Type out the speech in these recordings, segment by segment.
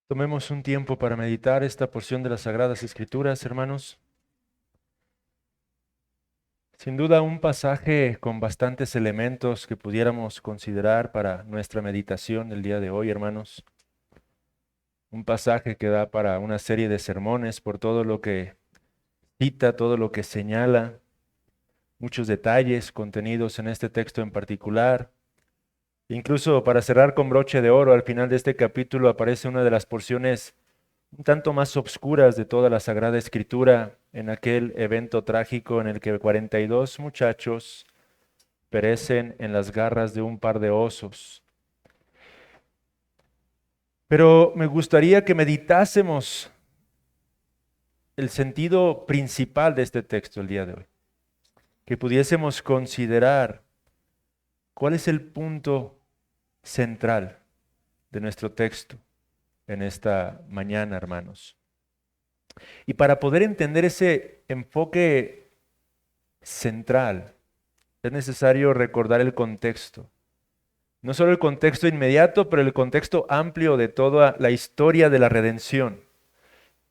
Tomemos un tiempo para meditar esta porción de las Sagradas Escrituras, hermanos. Sin duda un pasaje con bastantes elementos que pudiéramos considerar para nuestra meditación del día de hoy, hermanos. Un pasaje que da para una serie de sermones por todo lo que cita, todo lo que señala, muchos detalles contenidos en este texto en particular. Incluso para cerrar con broche de oro, al final de este capítulo aparece una de las porciones un tanto más obscuras de toda la Sagrada Escritura, en aquel evento trágico en el que 42 muchachos perecen en las garras de un par de osos. Pero me gustaría que meditásemos el sentido principal de este texto el día de hoy, que pudiésemos considerar cuál es el punto central de nuestro texto en esta mañana, hermanos. Y para poder entender ese enfoque central, es necesario recordar el contexto. No solo el contexto inmediato, pero el contexto amplio de toda la historia de la redención.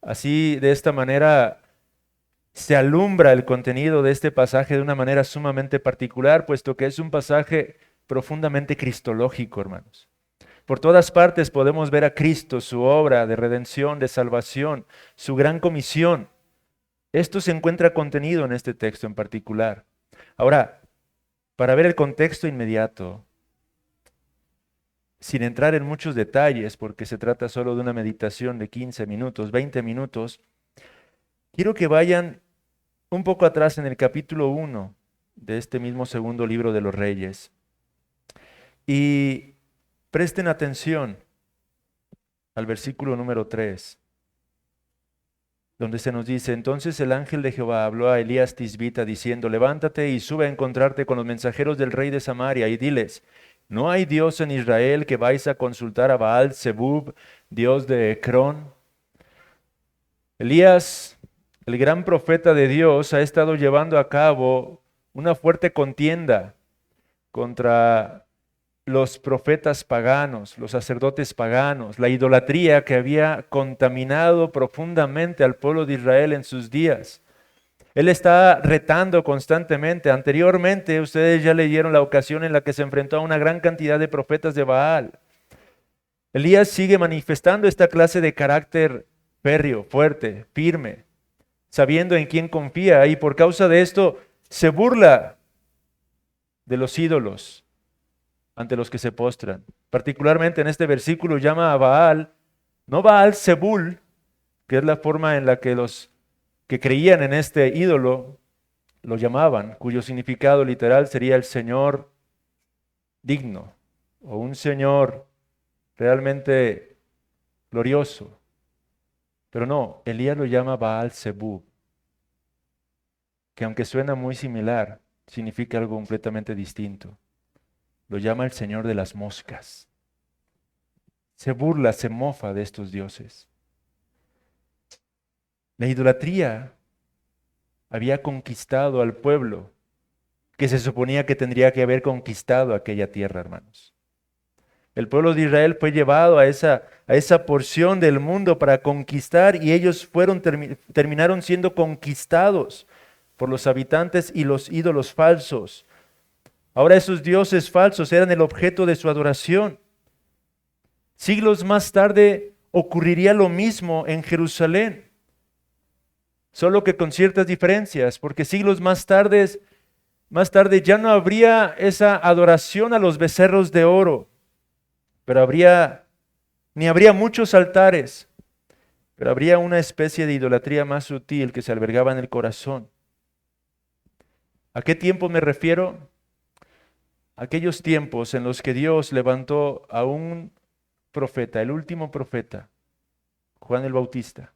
Así, de esta manera, se alumbra el contenido de este pasaje de una manera sumamente particular, puesto que es un pasaje profundamente cristológico, hermanos. Por todas partes podemos ver a Cristo, su obra de redención, de salvación, su gran comisión. Esto se encuentra contenido en este texto en particular. Ahora, para ver el contexto inmediato, sin entrar en muchos detalles, porque se trata solo de una meditación de 15 minutos, 20 minutos, quiero que vayan un poco atrás en el capítulo 1 de este mismo segundo libro de los Reyes y presten atención al versículo número 3, donde se nos dice: entonces el ángel de Jehová habló a Elías Tisbita diciendo: levántate y sube a encontrarte con los mensajeros del rey de Samaria y diles: ¿no hay Dios en Israel que vais a consultar a Baal Zebub, Dios de Ecrón? Elías, el gran profeta de Dios, ha estado llevando a cabo una fuerte contienda contra los profetas paganos, los sacerdotes paganos, la idolatría que había contaminado profundamente al pueblo de Israel en sus días. Él está retando constantemente. Anteriormente, ustedes ya leyeron la ocasión en la que se enfrentó a una gran cantidad de profetas de Baal. Elías sigue manifestando esta clase de carácter férreo, fuerte, firme, sabiendo en quién confía, y por causa de esto se burla de los ídolos ante los que se postran. Particularmente en este versículo llama a Baal, no Baal Zebul, que es la forma en la que los que creían en este ídolo lo llamaban, cuyo significado literal sería el Señor digno o un Señor realmente glorioso. Pero no, Elías lo llama Baal Zebub, que aunque suena muy similar, significa algo completamente distinto. Lo llama el Señor de las moscas. Se burla, se mofa de estos dioses. La idolatría había conquistado al pueblo que se suponía que tendría que haber conquistado aquella tierra, hermanos. El pueblo de Israel fue llevado a esa porción del mundo para conquistar, y ellos terminaron siendo conquistados por los habitantes y los ídolos falsos. Ahora esos dioses falsos eran el objeto de su adoración. Siglos más tarde ocurriría lo mismo en Jerusalén, solo que con ciertas diferencias, porque siglos más tarde ya no habría esa adoración a los becerros de oro, pero ni habría muchos altares, pero habría una especie de idolatría más sutil que se albergaba en el corazón. ¿A qué tiempo me refiero? Aquellos tiempos en los que Dios levantó a un profeta, el último profeta, Juan el Bautista,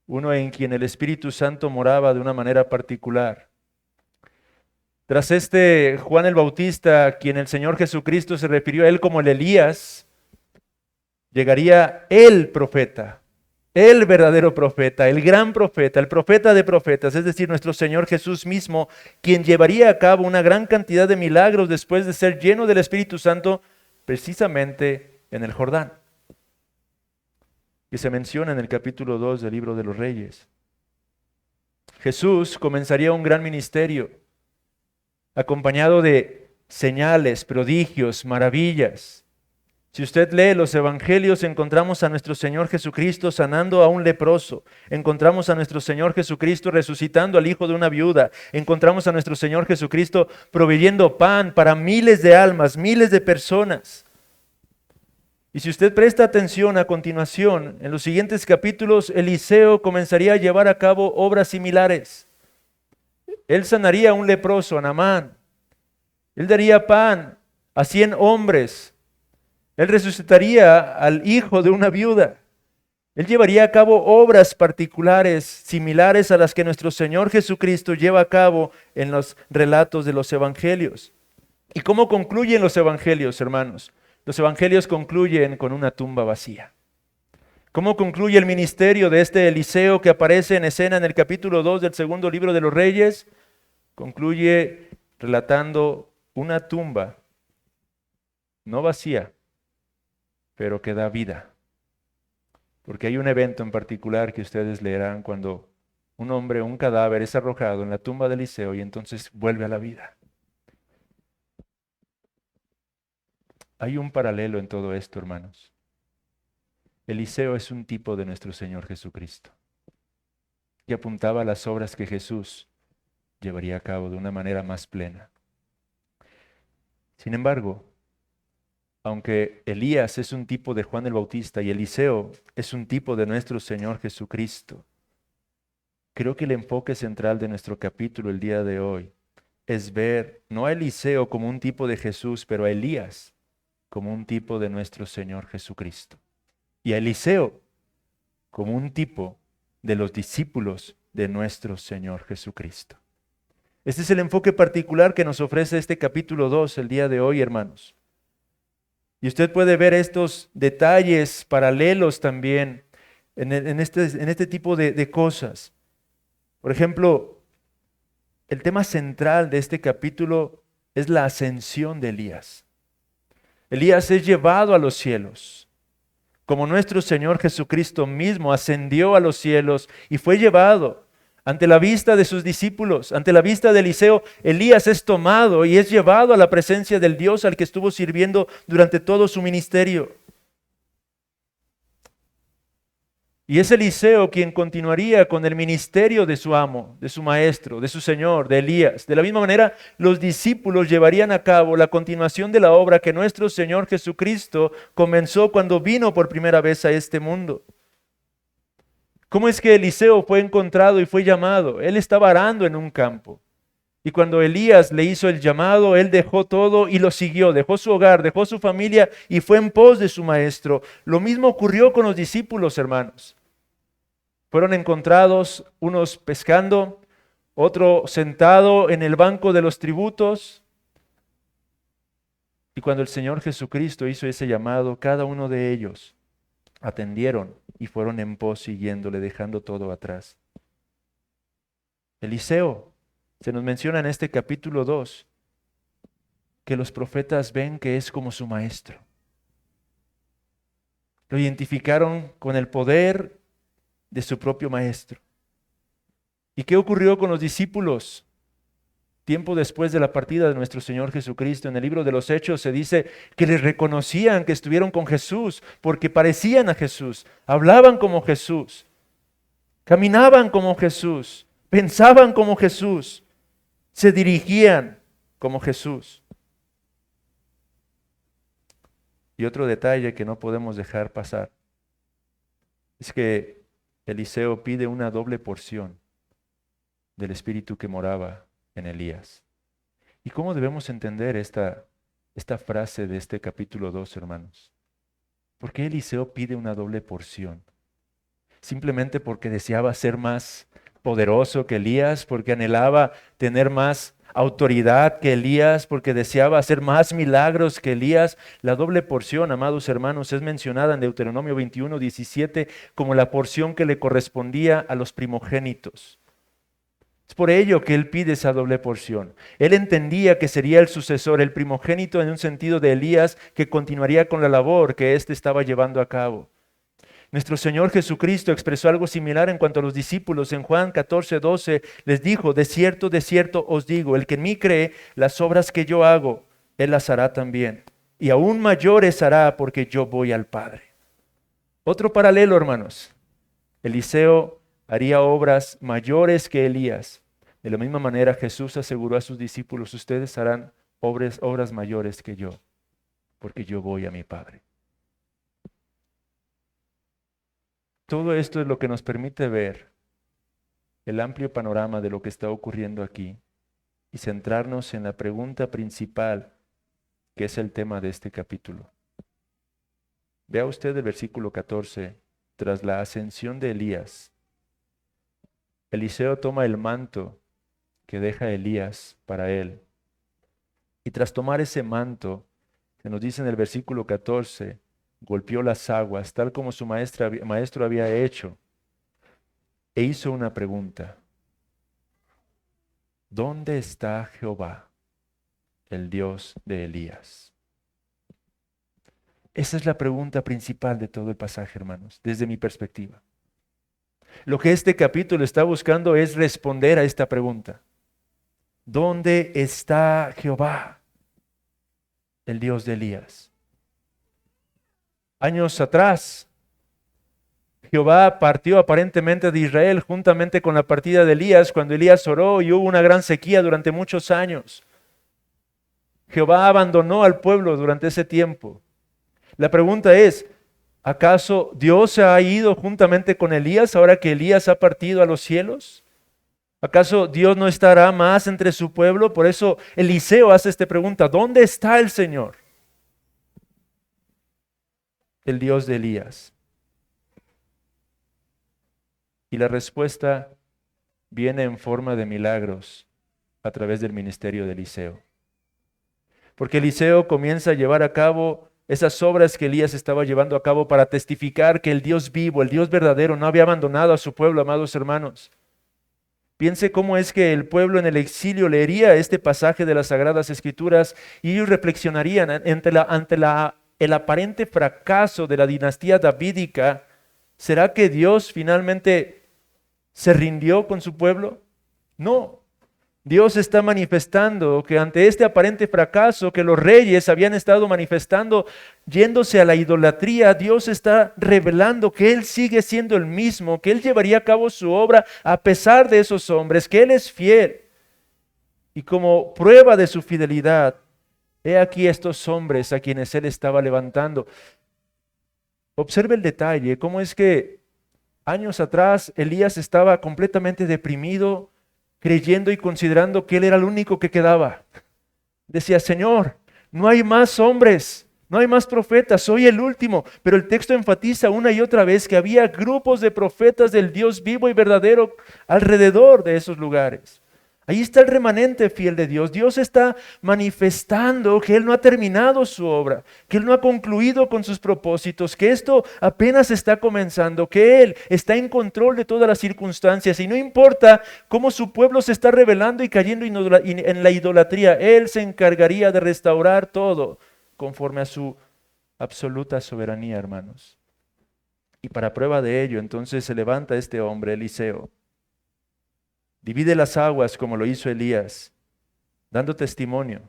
uno en quien el Espíritu Santo moraba de una manera particular. Tras este Juan el Bautista, a quien el Señor Jesucristo se refirió a él como el Elías, llegaría el profeta, el verdadero profeta, el gran profeta, el profeta de profetas, es decir, nuestro Señor Jesús mismo, quien llevaría a cabo una gran cantidad de milagros después de ser lleno del Espíritu Santo, precisamente en el Jordán. que se menciona en el capítulo 2 del libro de los Reyes. Jesús comenzaría un gran ministerio, acompañado de señales, prodigios, maravillas. Si usted lee los evangelios, encontramos a nuestro Señor Jesucristo sanando a un leproso, encontramos a nuestro Señor Jesucristo resucitando al hijo de una viuda, encontramos a nuestro Señor Jesucristo proveyendo pan para miles de almas, miles de personas. Y si usted presta atención a continuación, en los siguientes capítulos, Eliseo comenzaría a llevar a cabo obras similares. Él sanaría a un leproso, a Naamán. Él daría pan a 100 hombres. Él resucitaría al hijo de una viuda. Él llevaría a cabo obras particulares similares a las que nuestro Señor Jesucristo lleva a cabo en los relatos de los evangelios. ¿Y cómo concluyen los evangelios, hermanos? Los evangelios concluyen con una tumba vacía. ¿Cómo concluye el ministerio de este Eliseo que aparece en escena en el capítulo 2 del segundo libro de los Reyes? Concluye relatando una tumba, no vacía, pero que da vida. Porque hay un evento en particular que ustedes leerán cuando un hombre, un cadáver es arrojado en la tumba de Eliseo y entonces vuelve a la vida. Hay un paralelo en todo esto, hermanos. Eliseo es un tipo de nuestro Señor Jesucristo, que apuntaba a las obras que Jesús llevaría a cabo de una manera más plena. Sin embargo, aunque Elías es un tipo de Juan el Bautista y Eliseo es un tipo de nuestro Señor Jesucristo, creo que el enfoque central de nuestro capítulo el día de hoy es ver no a Eliseo como un tipo de Jesús, pero a Elías como un tipo de nuestro Señor Jesucristo. Y a Eliseo como un tipo de los discípulos de nuestro Señor Jesucristo. Este es el enfoque particular que nos ofrece este capítulo 2 el día de hoy, hermanos. Y usted puede ver estos detalles paralelos también en este tipo de cosas. Por ejemplo, el tema central de este capítulo es la ascensión de Elías. Elías es llevado a los cielos, como nuestro Señor Jesucristo mismo ascendió a los cielos y fue llevado ante la vista de sus discípulos, ante la vista de Eliseo. Elías es tomado y es llevado a la presencia del Dios al que estuvo sirviendo durante todo su ministerio. Y es Eliseo quien continuaría con el ministerio de su amo, de su maestro, de su Señor, de Elías. De la misma manera, los discípulos llevarían a cabo la continuación de la obra que nuestro Señor Jesucristo comenzó cuando vino por primera vez a este mundo. ¿Cómo es que Eliseo fue encontrado y fue llamado? Él estaba arando en un campo. Y cuando Elías le hizo el llamado, él dejó todo y lo siguió, dejó su hogar, dejó su familia y fue en pos de su maestro. Lo mismo ocurrió con los discípulos, hermanos. Fueron encontrados unos pescando, otro sentado en el banco de los tributos. Y cuando el Señor Jesucristo hizo ese llamado, cada uno de ellos atendieron y fueron en pos siguiéndole, dejando todo atrás. Eliseo, se nos menciona en este capítulo 2, que los profetas ven que es como su maestro. Lo identificaron con el poder de su propio maestro. ¿Y qué ocurrió con los discípulos? Tiempo después de la partida de nuestro Señor Jesucristo, en el libro de los Hechos se dice que les reconocían que estuvieron con Jesús porque parecían a Jesús, hablaban como Jesús, caminaban como Jesús, pensaban como Jesús, se dirigían como Jesús. Y otro detalle que no podemos dejar pasar es que Eliseo pide una doble porción del espíritu que moraba en Elías. ¿Y cómo debemos entender esta frase de este capítulo 2, hermanos? ¿Por qué Eliseo pide una doble porción? ¿Simplemente porque deseaba ser más poderoso que Elías? ¿Porque anhelaba tener más autoridad que Elías? ¿Porque deseaba hacer más milagros que Elías? La doble porción, amados hermanos, es mencionada en Deuteronomio 21:17 como la porción que le correspondía a los primogénitos. Es por ello que él pide esa doble porción. Él entendía que sería el sucesor, el primogénito en un sentido de Elías, que continuaría con la labor que éste estaba llevando a cabo. Nuestro Señor Jesucristo expresó algo similar en cuanto a los discípulos. En Juan 14:12 les dijo, de cierto os digo, el que en mí cree, las obras que yo hago, él las hará también. Y aún mayores hará porque yo voy al Padre. Otro paralelo, hermanos. Eliseo haría obras mayores que Elías. De la misma manera Jesús aseguró a sus discípulos, ustedes harán obras mayores que yo, porque yo voy a mi Padre. Todo esto es lo que nos permite ver el amplio panorama de lo que está ocurriendo aquí y centrarnos en la pregunta principal, que es el tema de este capítulo. Vea usted el versículo 14. Tras la ascensión de Elías, Eliseo toma el manto que deja Elías para él. Y tras tomar ese manto, que nos dice en el versículo 14, golpeó las aguas, tal como su maestro había hecho, e hizo una pregunta. ¿Dónde está Jehová, el Dios de Elías? Esa es la pregunta principal de todo el pasaje, hermanos, desde mi perspectiva. Lo que este capítulo está buscando es responder a esta pregunta. ¿Dónde está Jehová, el Dios de Elías? Años atrás, Jehová partió aparentemente de Israel juntamente con la partida de Elías, cuando Elías oró y hubo una gran sequía durante muchos años. Jehová abandonó al pueblo durante ese tiempo. La pregunta es, ¿acaso Dios se ha ido juntamente con Elías ahora que Elías ha partido a los cielos? ¿Acaso Dios no estará más entre su pueblo? Por eso Eliseo hace esta pregunta, ¿dónde está el Señor? El Dios de Elías. Y la respuesta viene en forma de milagros a través del ministerio de Eliseo. Porque Eliseo comienza a llevar a cabo esas obras que Elías estaba llevando a cabo para testificar que el Dios vivo, el Dios verdadero, no había abandonado a su pueblo, amados hermanos. Piense cómo es que el pueblo en el exilio leería este pasaje de las Sagradas Escrituras y ellos reflexionarían ante el aparente fracaso de la dinastía davídica. ¿Será que Dios finalmente se rindió con su pueblo? No. Dios está manifestando que ante este aparente fracaso que los reyes habían estado manifestando, yéndose a la idolatría, Dios está revelando que Él sigue siendo el mismo, que Él llevaría a cabo su obra a pesar de esos hombres, que Él es fiel. Y como prueba de su fidelidad, he aquí estos hombres a quienes Él estaba levantando. Observe el detalle, cómo es que años atrás Elías estaba completamente deprimido, creyendo y considerando que él era el único que quedaba. Decía, Señor, no hay más hombres, no hay más profetas, soy el último. Pero el texto enfatiza una y otra vez que había grupos de profetas del Dios vivo y verdadero alrededor de esos lugares. Ahí está el remanente fiel de Dios. Dios está manifestando que Él no ha terminado su obra, que Él no ha concluido con sus propósitos, que esto apenas está comenzando, que Él está en control de todas las circunstancias y no importa cómo su pueblo se está rebelando y cayendo en la idolatría, Él se encargaría de restaurar todo conforme a su absoluta soberanía, hermanos. Y para prueba de ello, entonces se levanta este hombre, Eliseo. Divide las aguas como lo hizo Elías, dando testimonio.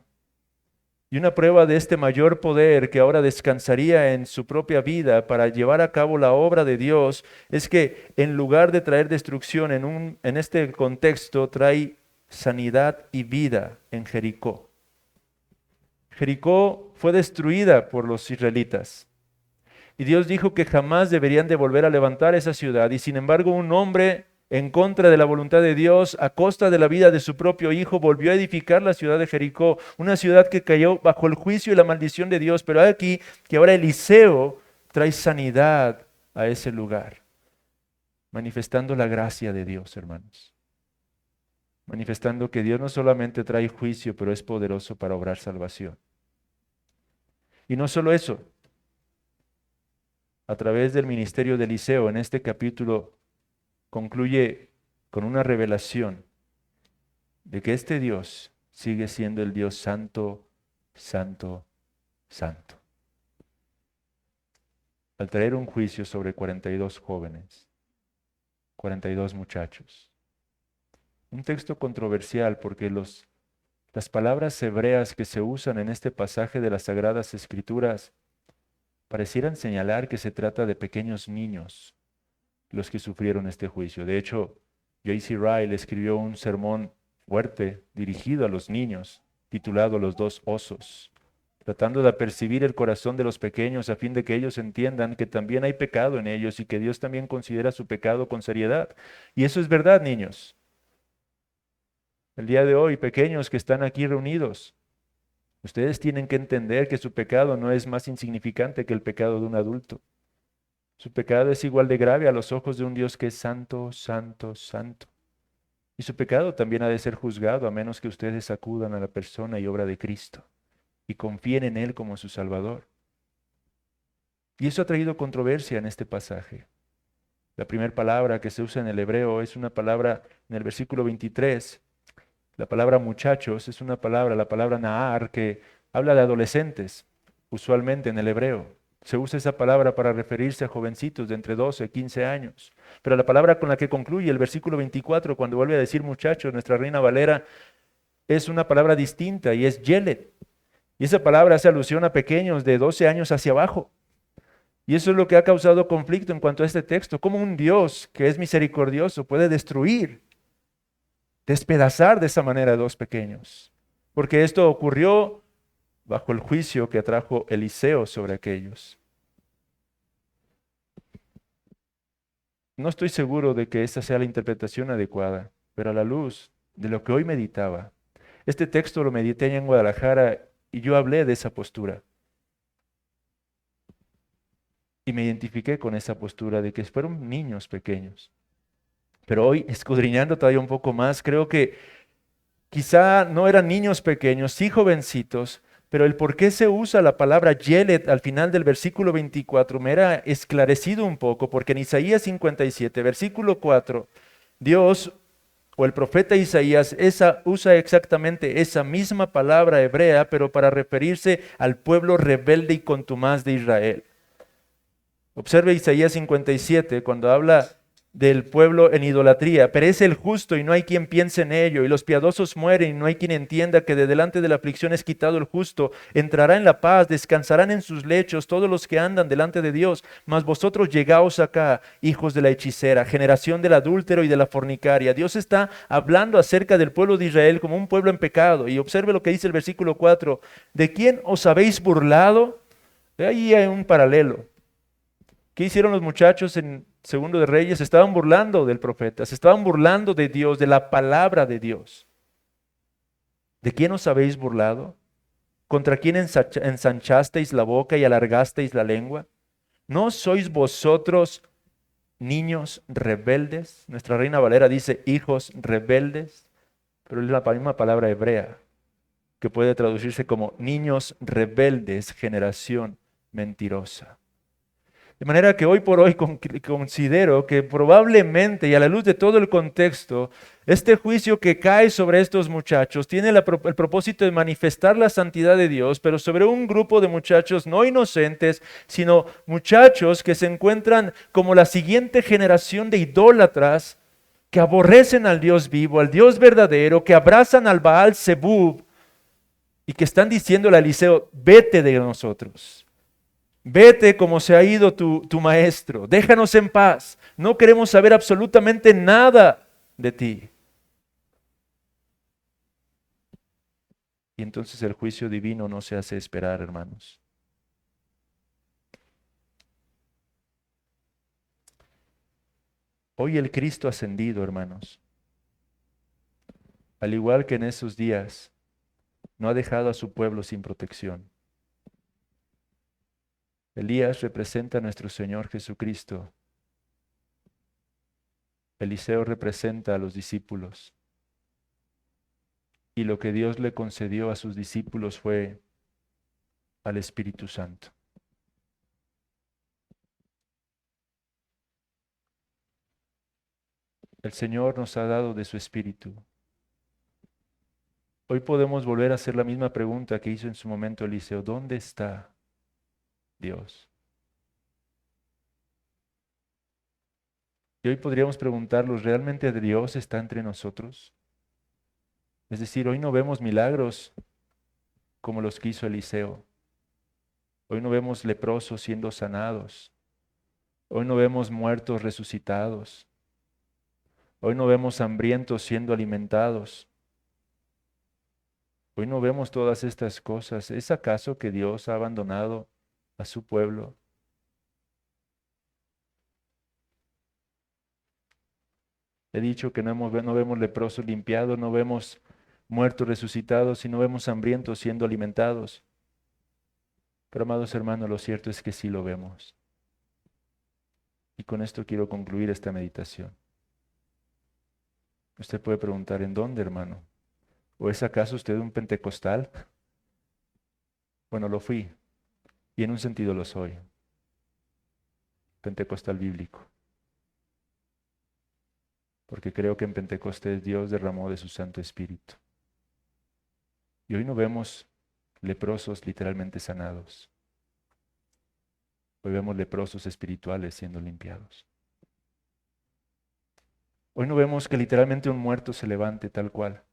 Y una prueba de este mayor poder que ahora descansaría en su propia vida para llevar a cabo la obra de Dios es que en lugar de traer destrucción en este contexto, trae sanidad y vida en Jericó. Jericó fue destruida por los israelitas. Y Dios dijo que jamás deberían de volver a levantar esa ciudad. Y sin embargo, un hombre en contra de la voluntad de Dios, a costa de la vida de su propio hijo, volvió a edificar la ciudad de Jericó, una ciudad que cayó bajo el juicio y la maldición de Dios. Pero hay aquí que ahora Eliseo trae sanidad a ese lugar, manifestando la gracia de Dios, hermanos. Manifestando que Dios no solamente trae juicio, pero es poderoso para obrar salvación. Y no solo eso, a través del ministerio de Eliseo, en este capítulo concluye con una revelación de que este Dios sigue siendo el Dios santo, santo, santo. al traer un juicio sobre 42 jóvenes, 42 muchachos. Un texto controversial porque las palabras hebreas que se usan en este pasaje de las Sagradas Escrituras parecieran señalar que se trata de pequeños niños los que sufrieron este juicio. De hecho, J.C. Ryle escribió un sermón fuerte dirigido a los niños, titulado Los dos osos, tratando de apercibir el corazón de los pequeños a fin de que ellos entiendan que también hay pecado en ellos y que Dios también considera su pecado con seriedad. Y eso es verdad, niños. El día de hoy, pequeños que están aquí reunidos, ustedes tienen que entender que su pecado no es más insignificante que el pecado de un adulto. Su pecado es igual de grave a los ojos de un Dios que es santo, santo, santo. Y su pecado también ha de ser juzgado a menos que ustedes acudan a la persona y obra de Cristo y confíen en Él como su Salvador. Y eso ha traído controversia en este pasaje. La primera palabra que se usa en el hebreo es una palabra en el versículo 23. La palabra muchachos es una palabra, la palabra nahar, que habla de adolescentes, usualmente en el hebreo. Se usa esa palabra para referirse a jovencitos de entre 12 y 15 años. Pero la palabra con la que concluye el versículo 24, cuando vuelve a decir muchachos, nuestra Reina Valera, es una palabra distinta y es yelet. Y esa palabra hace alusión a pequeños de 12 años hacia abajo. Y eso es lo que ha causado conflicto en cuanto a este texto. ¿Cómo un Dios que es misericordioso puede destruir, despedazar de esa manera a dos pequeños? Porque esto ocurrió bajo el juicio que atrajo Eliseo sobre aquellos. No estoy seguro de que esta sea la interpretación adecuada, pero a la luz de lo que hoy meditaba, este texto lo medité allá en Guadalajara y yo hablé de esa postura. Y me identifiqué con esa postura de que fueron niños pequeños. Pero hoy, escudriñando todavía un poco más, creo que quizá no eran niños pequeños, sí jovencitos, pero el por qué se usa la palabra yelet al final del versículo 24 me era esclarecido un poco, porque en Isaías 57, versículo 4, Dios o el profeta Isaías usa exactamente esa misma palabra hebrea, pero para referirse al pueblo rebelde y contumaz de Israel. Observe Isaías 57 cuando habla del pueblo en idolatría. Perece el justo y no hay quien piense en ello, y los piadosos mueren y no hay quien entienda que de delante de la aflicción es quitado el justo. Entrará en la paz, descansarán en sus lechos todos los que andan delante de Dios. Mas vosotros llegaos acá, hijos de la hechicera, generación del adúltero y de la fornicaria. Dios está hablando acerca del pueblo de Israel como un pueblo en pecado. Y observe lo que dice el versículo 4. ¿De quién os habéis burlado? Ahí hay un paralelo. ¿Qué hicieron los muchachos en Segundo de Reyes? Se estaban burlando del profeta, se estaban burlando de Dios, de la palabra de Dios. ¿De quién os habéis burlado? ¿Contra quién ensanchasteis la boca y alargasteis la lengua? ¿No sois vosotros niños rebeldes? Nuestra Reina Valera dice hijos rebeldes, pero es la misma palabra hebrea que puede traducirse como niños rebeldes, generación mentirosa. De manera que hoy por hoy considero que probablemente, y a la luz de todo el contexto, este juicio que cae sobre estos muchachos tiene el propósito de manifestar la santidad de Dios, pero sobre un grupo de muchachos no inocentes, sino muchachos que se encuentran como la siguiente generación de idólatras que aborrecen al Dios vivo, al Dios verdadero, que abrazan al Baal Zebub y que están diciéndole a Eliseo, vete de nosotros. Vete como se ha ido tu maestro, déjanos en paz, no queremos saber absolutamente nada de ti. Y entonces el juicio divino no se hace esperar, hermanos. Hoy el Cristo ascendido, hermanos, al igual que en esos días, no ha dejado a su pueblo sin protección. Elías representa a nuestro Señor Jesucristo. Eliseo representa a los discípulos. Y lo que Dios le concedió a sus discípulos fue al Espíritu Santo. El Señor nos ha dado de su Espíritu. Hoy podemos volver a hacer la misma pregunta que hizo en su momento Eliseo. ¿Dónde está Dios? Y hoy podríamos preguntarnos, ¿realmente Dios está entre nosotros? Es decir, hoy no vemos milagros como los que hizo Eliseo. Hoy no vemos leprosos siendo sanados. Hoy no vemos muertos resucitados. Hoy no vemos hambrientos siendo alimentados. Hoy no vemos todas estas cosas. ¿Es acaso que Dios ha abandonado a su pueblo? He dicho que no vemos leprosos limpiados, no vemos muertos resucitados y no vemos hambrientos siendo alimentados. Pero amados hermanos, lo cierto es que sí lo vemos. Y con esto quiero concluir esta meditación. Usted puede preguntar, ¿en dónde, hermano? ¿O es acaso usted un pentecostal? Bueno, lo fui, y en un sentido lo soy. Pentecostal bíblico. Porque creo que en Pentecostés Dios derramó de su Santo Espíritu. Y hoy no vemos leprosos literalmente sanados. Hoy vemos leprosos espirituales siendo limpiados. Hoy no vemos que literalmente un muerto se levante tal cual.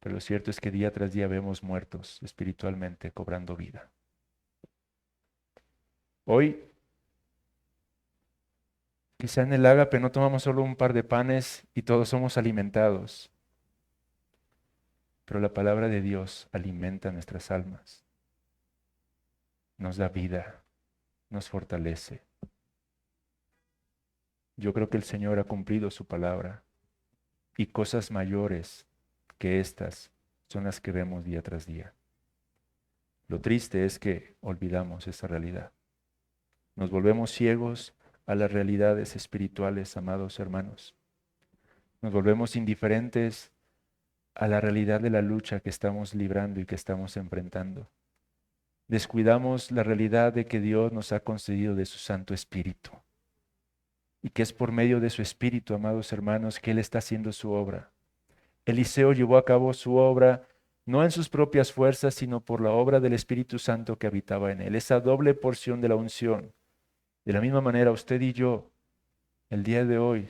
Pero lo cierto es que día tras día vemos muertos espiritualmente cobrando vida. Hoy, quizá en el ágape no tomamos solo un par de panes y todos somos alimentados. Pero la palabra de Dios alimenta nuestras almas. Nos da vida, nos fortalece. Yo creo que el Señor ha cumplido su palabra y cosas mayores que estas son las que vemos día tras día. Lo triste es que olvidamos esa realidad. Nos volvemos ciegos a las realidades espirituales, amados hermanos. Nos volvemos indiferentes a la realidad de la lucha que estamos librando y que estamos enfrentando. Descuidamos la realidad de que Dios nos ha concedido de su Santo Espíritu y que es por medio de su Espíritu, amados hermanos, que Él está haciendo su obra. Eliseo llevó a cabo su obra no en sus propias fuerzas, sino por la obra del Espíritu Santo que habitaba en él, esa doble porción de la unción. De la misma manera, usted y yo, el día de hoy,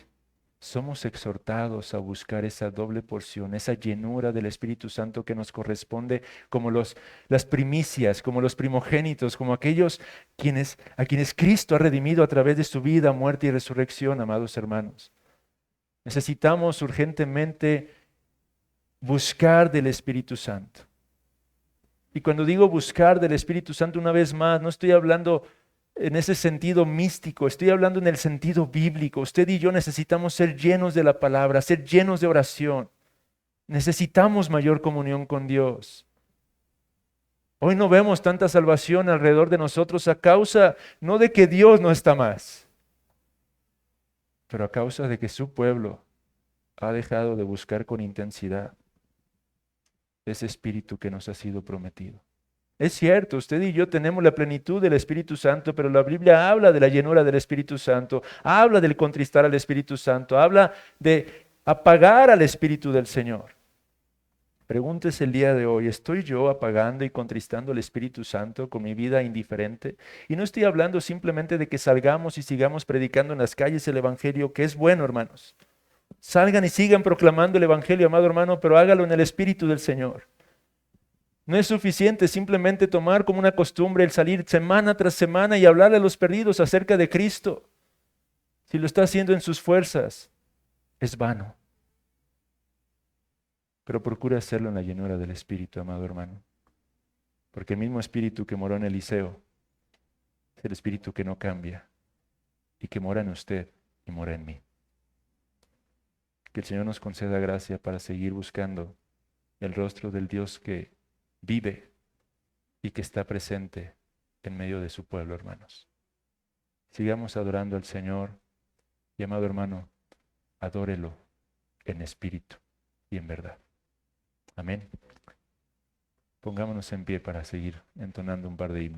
somos exhortados a buscar esa doble porción, esa llenura del Espíritu Santo que nos corresponde como las primicias, como los primogénitos, como aquellos a quienes Cristo ha redimido a través de su vida, muerte y resurrección, amados hermanos. Necesitamos urgentemente buscar del Espíritu Santo. Y cuando digo buscar del Espíritu Santo una vez más, no estoy hablando en ese sentido místico, estoy hablando en el sentido bíblico. Usted y yo necesitamos ser llenos de la palabra, ser llenos de oración. Necesitamos mayor comunión con Dios. Hoy no vemos tanta salvación alrededor de nosotros a causa no de que Dios no está más, pero a causa de que su pueblo ha dejado de buscar con intensidad ese espíritu que nos ha sido prometido. Es cierto, usted y yo tenemos la plenitud del Espíritu Santo, pero la Biblia habla de la llenura del Espíritu Santo, habla del contristar al Espíritu Santo, habla de apagar al Espíritu del Señor. Pregúntese el día de hoy, ¿estoy yo apagando y contristando al Espíritu Santo con mi vida indiferente? Y no estoy hablando simplemente de que salgamos y sigamos predicando en las calles el Evangelio, que es bueno, hermanos. Salgan y sigan proclamando el Evangelio, amado hermano, pero hágalo en el Espíritu del Señor. No es suficiente simplemente tomar como una costumbre el salir semana tras semana y hablarle a los perdidos acerca de Cristo. Si lo está haciendo en sus fuerzas, es vano. Pero procura hacerlo en la llenura del Espíritu, amado hermano. Porque el mismo Espíritu que moró en Eliseo es el Espíritu que no cambia y que mora en usted y mora en mí. Que el Señor nos conceda gracia para seguir buscando el rostro del Dios que vive y que está presente en medio de su pueblo, hermanos. Sigamos adorando al Señor y, amado hermano, adórelo en espíritu y en verdad. Amén. Pongámonos en pie para seguir entonando un par de himnos.